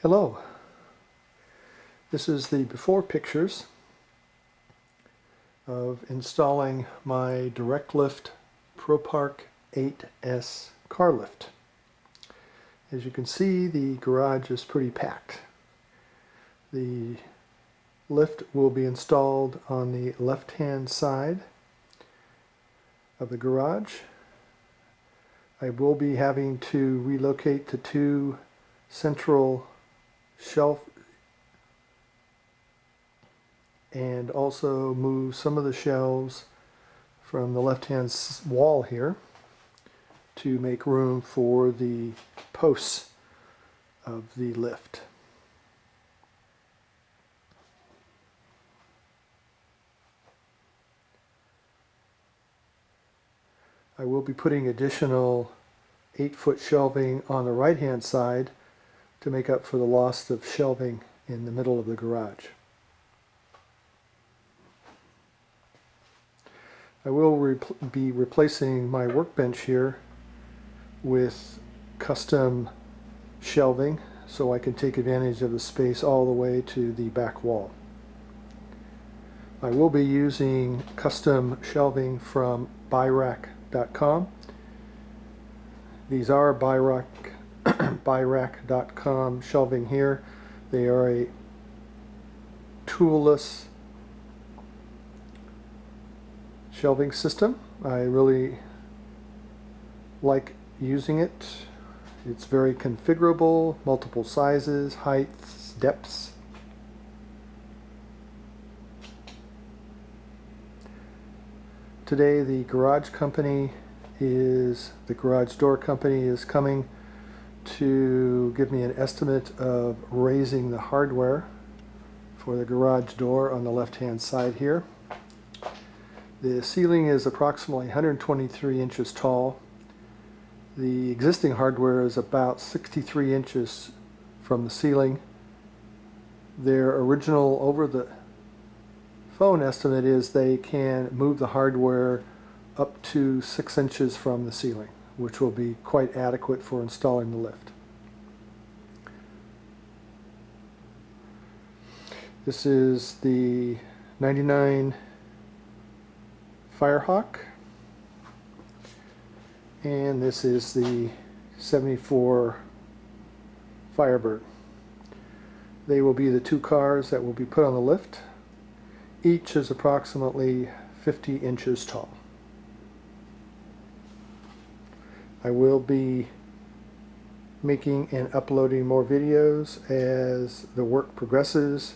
Hello, this is the before pictures of installing my Direct Lift ProPark 8S car lift. As you can see, the garage is pretty packed. The lift will be installed on the left-hand side of the garage. I will be having to relocate the two central shelf and also move some of the shelves from the left-hand wall here to make room for the posts of the lift. I will be putting additional 8-foot shelving on the right-hand side to make up for the loss of shelving in the middle of the garage. I will be replacing my workbench here with custom shelving so I can take advantage of the space all the way to the back wall. I will be using custom shelving from BuyRack.com. These are BuyRack.com shelving here. They are a toolless shelving system. I really like using it. It's very configurable, multiple sizes, heights, depths. Today the garage door company is coming to give me an estimate of raising the hardware for the garage door on the left-hand side here. The ceiling is approximately 123 inches tall. The existing hardware is about 63 inches from the ceiling. Their original over the phone estimate is they can move the hardware up to 6 inches from the ceiling, which will be quite adequate for installing the lift. This is the 99 Firehawk, and this is the 74 Firebird. They will be the two cars that will be put on the lift. Each is approximately 50 inches tall. I will be making and uploading more videos as the work progresses